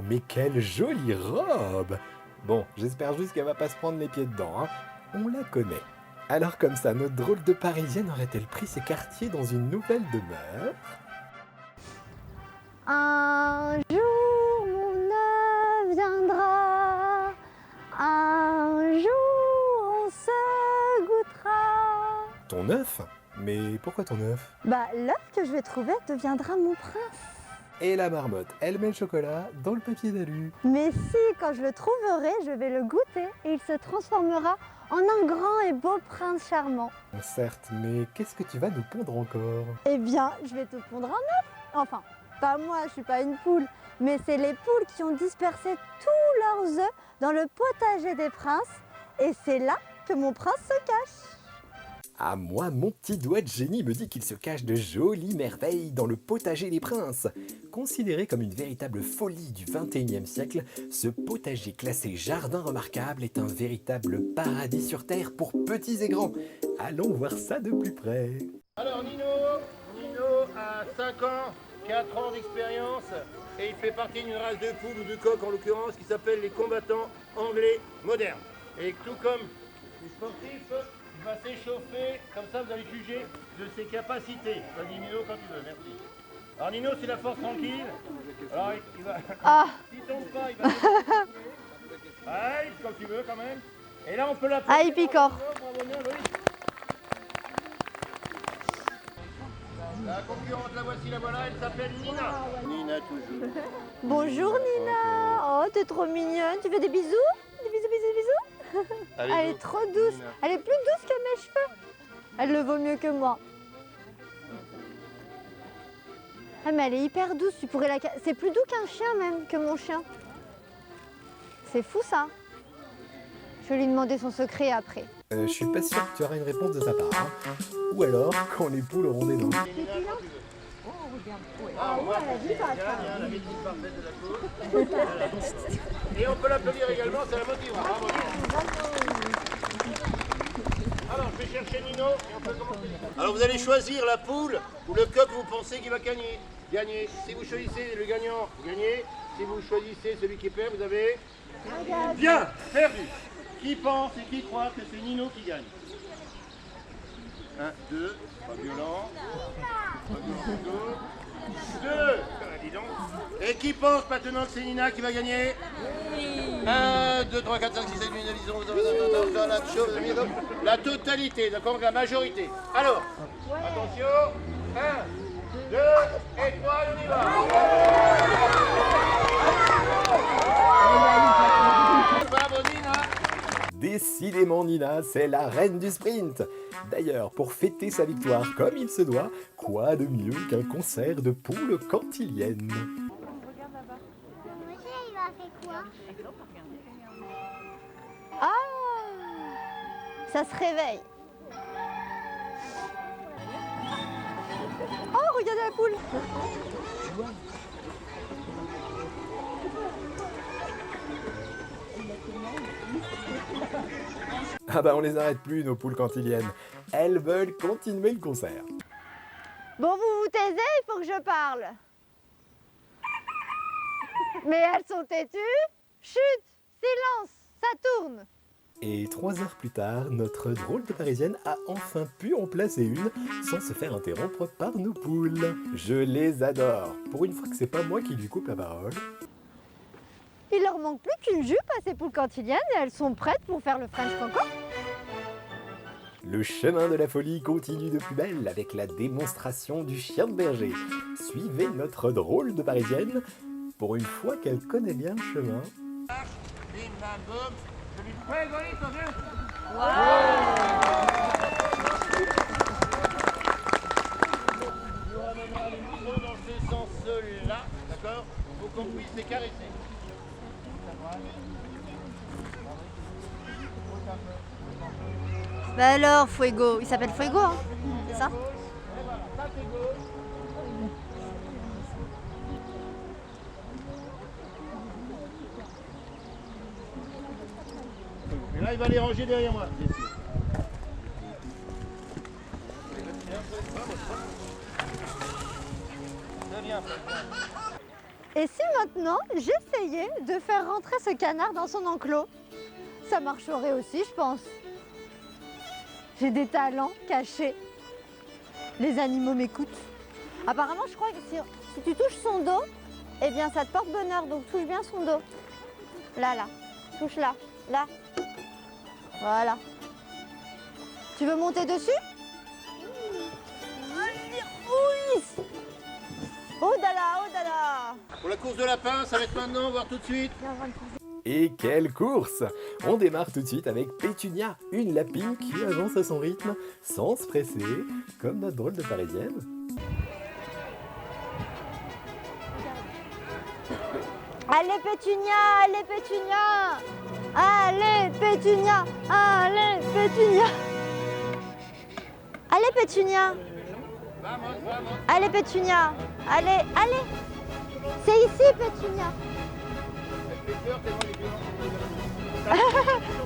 Mais quelle jolie robe! Bon, j'espère juste qu'elle va pas se prendre les pieds dedans, hein. On la connaît. Alors comme ça, notre drôle de Parisienne aurait-elle pris ses quartiers dans une nouvelle demeure? Un jour mon œuf viendra, un jour on se goûtera. Ton œuf? Mais pourquoi ton œuf? Bah l'œuf que je vais trouver deviendra mon prince. Et la marmotte, elle met le chocolat dans le papier d'alu. Mais si, quand je le trouverai, je vais le goûter et il se transformera en un grand et beau prince charmant. Certes, mais qu'est-ce que tu vas nous pondre encore? Eh bien, je vais te pondre un œuf. Enfin, pas moi, je suis pas une poule, mais c'est les poules qui ont dispersé tous leurs œufs dans le potager des princes. Et c'est là que mon prince se cache. Ah moi, mon petit doigt de génie me dit qu'il se cache de jolies merveilles dans le potager des princes. Considéré comme une véritable folie du XXIe siècle, ce potager classé jardin remarquable est un véritable paradis sur terre pour petits et grands. Allons voir ça de plus près. Alors Nino a 5 ans, 4 ans d'expérience et il fait partie d'une race de poules ou de coqs en l'occurrence qui s'appelle les combattants anglais modernes. Et tout comme les sportifs, il va s'échauffer, comme ça vous allez juger de ses capacités. Vas-y Nino quand tu veux, merci. Alors Nino c'est la force tranquille. Alors il va... Ah, S'il tombe pas, il va... Allez, comme tu veux quand même. Et là on peut l'appeler. ah, il picore. Bravo, bien, oui. La concurrente, la voici, la voilà, elle s'appelle Nina. Nina toujours. Bonjour Nina. Oh, t'es trop mignonne. Tu fais des bisous? Des bisous, bisous, bisous. Allez, Elle go. est trop douce. Nina. Elle est plus douce que mes cheveux. Elle le vaut mieux que moi. Ah, mais elle est hyper douce. Tu pourrais la... C'est plus doux qu'un chien même, que mon chien. C'est fou ça. Je vais lui demander son secret après. Je suis pas sûr que tu auras une réponse de sa part. Hein. Ou alors, quand les poules auront des dents. Ah, on voit la médecine parfaite de la poule. Et on peut l'applaudir également, ça la motivera. Bravo. Alors, je vais chercher Nino et on peut commencer. Alors, vous allez choisir la poule ou le coq que vous pensez qui va gagner. Si vous choisissez le gagnant, vous gagnez. Si vous choisissez celui qui perd, vous avez... Bien, perdu. Qui pense et qui croit que c'est Nino qui gagne? 1, 2, pas violent. Pas violent, 2. Dis donc. Et qui pense maintenant que c'est Nina qui va gagner? 1, 2, 3, 4, 5, 6, 7, 8, 9, 10, 11, 12, la chose, la totalité, d'accord, la majorité. Alors, attention, 1, 2 et 3, on y va. Bravo Nina. Décidément Nina, c'est la reine du sprint. D'ailleurs, pour fêter sa victoire comme il se doit, quoi de mieux qu'un concert de poules cantiliennes? Monsieur, il a fait quoi? Ah, ça se réveille. Oh, regardez la poule. Ah bah on les arrête plus nos poules cantiliennes. Elles veulent continuer le concert. Bon, vous vous taisez, il faut que je parle. Mais elles sont têtues. Chut, silence, ça tourne. Et 3 heures plus tard, notre drôle de Parisienne a enfin pu en placer une sans se faire interrompre par nos poules. Je les adore. Pour une fois que c'est pas moi qui lui coupe la parole. Il leur manque plus qu'une jupe à ces poules cantiliennes et elles sont prêtes pour faire le French Cancan. Le chemin de la folie continue de plus belle avec la démonstration du chien de berger. Suivez notre drôle de Parisienne. Pour une fois qu'elle connaît bien le chemin. Bim, bam, boum. Celui de près, Golito, viens. On ramènera les micros dans ce sens-là, d'accord? Pour qu'on puisse les caresser. Bah alors, Fuego, il s'appelle Fuego, hein, c'est ça? Et voilà, ça c'est go. Et là, il va les ranger derrière moi, bien sûr. Très bien. Et si maintenant j'essayais de faire rentrer ce canard dans son enclos? Ça marcherait aussi, je pense. J'ai des talents cachés. Les animaux m'écoutent. Apparemment, je crois que si tu touches son dos, eh bien ça te porte bonheur, donc touche bien son dos. Là, là. Touche là. Là. Voilà. Tu veux monter dessus? Oui. Oh dala, oh dala. Pour la course de lapin, ça va être maintenant, voir tout de suite. Et quelle course! On démarre tout de suite avec Pétunia, une lapine qui avance à son rythme, sans se presser, comme notre drôle de Parisienne. Allez Pétunia, allez Pétunia. Allez Pétunia, allez Pétunia. Allez Pétunia. Allez Pétunia. Allez, allez. C'est ici Pétunia.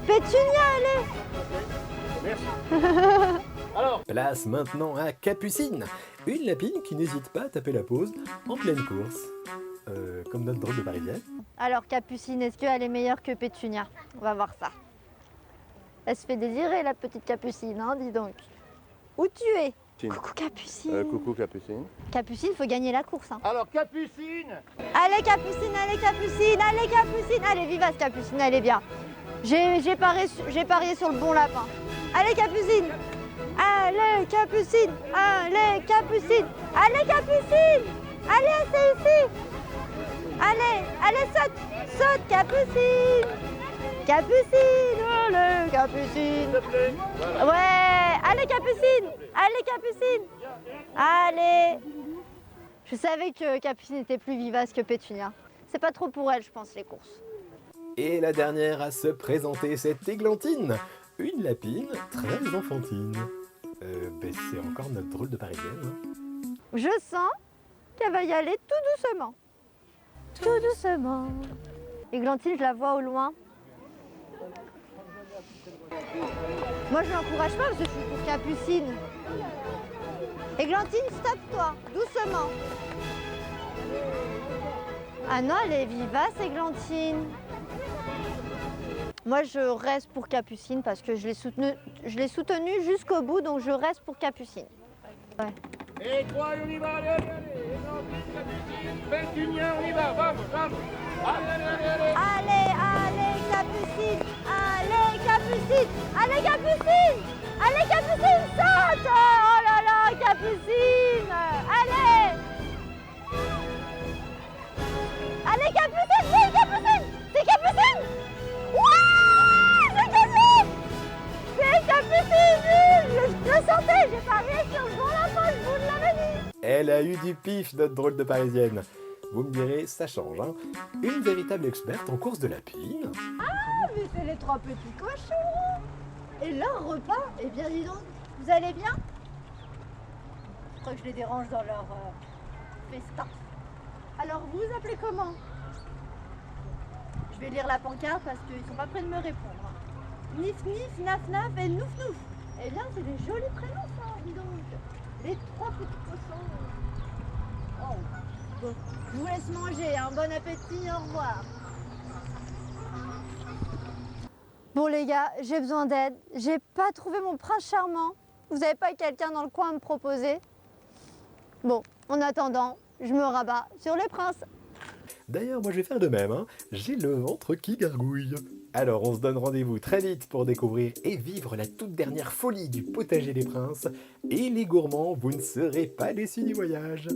Pétunia, allez. Merci. Alors, Place maintenant à Capucine, une lapine qui n'hésite pas à taper la pause en pleine course. Comme notre drôle de Parisienne. Alors Capucine, est-ce qu'elle est meilleure que Pétunia? On va voir ça. Elle se fait désirer la petite Capucine, hein, dis donc. Où tu es? Coucou Capucine. coucou Capucine. Capucine, faut gagner la course. Hein. Alors Capucine, Allez Capucine, allez Capucine, allez Capucine. Allez, vivace Capucine, elle est bien. J'ai parié sur le bon lapin. Allez Capucine. Allez Capucine. Allez Capucine. Allez Capucine. Allez, c'est ici. Allez, allez, saute. Saute Capucine. Capucine, allez Capucine. s'il te plaît. Voilà. Ouais, allez Capucine. Allez Capucine. Allez. Je savais que Capucine était plus vivace que Pétunia. C'est pas trop pour elle, je pense, les courses. Et la dernière à se présenter, c'est Églantine, une lapine très enfantine. C'est encore notre drôle de Parisienne. Hein. Je sens qu'elle va y aller tout doucement. Tout doucement. Églantine, je la vois au loin. Moi, je l'encourage pas parce que je suis pour Capucine. Églantine, stop-toi, doucement. Ah non, elle est vivace, Églantine. Moi, je reste pour Capucine parce que je l'ai soutenue jusqu'au bout, donc je reste pour Capucine. Ouais. Et toi, on y va, allez, allez, allez. Pétunia, on y va, vamos, vamos. Allez, allez, allez, allez. Allez, allez, Capucine. Allez, Capucine. Allez, Capucine. Allez, Capucine, saute. Oh là là, Capucine. Allez. Allez, Capucine, c'est Capucine. C'est Capucine. Ouais, c'est Capucine. C'est Capucine. Je le sentais, j'ai parié sur le bon lapin, je vous l'avais dit. Elle a eu du pif, notre drôle de Parisienne. Vous me direz, ça change, hein. Une véritable experte en course de lapine. Ah, mais c'est les trois petits cochons. Et leur repas, eh bien dis donc, vous allez bien? Je crois que je les dérange dans leur festin. Alors vous vous appelez comment? Je vais lire la pancarte parce qu'ils sont pas prêts de me répondre. Nif Nif, Naf Naf et Nouf Nouf. Eh bien c'est des jolis prénoms ça, dis donc. Les trois petits cochons. Oh. Bon, je vous laisse manger, hein. Bon appétit, au revoir. Bon les gars, j'ai besoin d'aide. J'ai pas trouvé mon prince charmant. Vous avez pas quelqu'un dans le coin à me proposer? Bon, en attendant, je me rabats sur les princes. D'ailleurs, moi je vais faire de même, hein. J'ai le ventre qui gargouille. Alors on se donne rendez-vous très vite pour découvrir et vivre la toute dernière folie du potager des princes. Et les gourmands, vous ne serez pas déçus du voyage.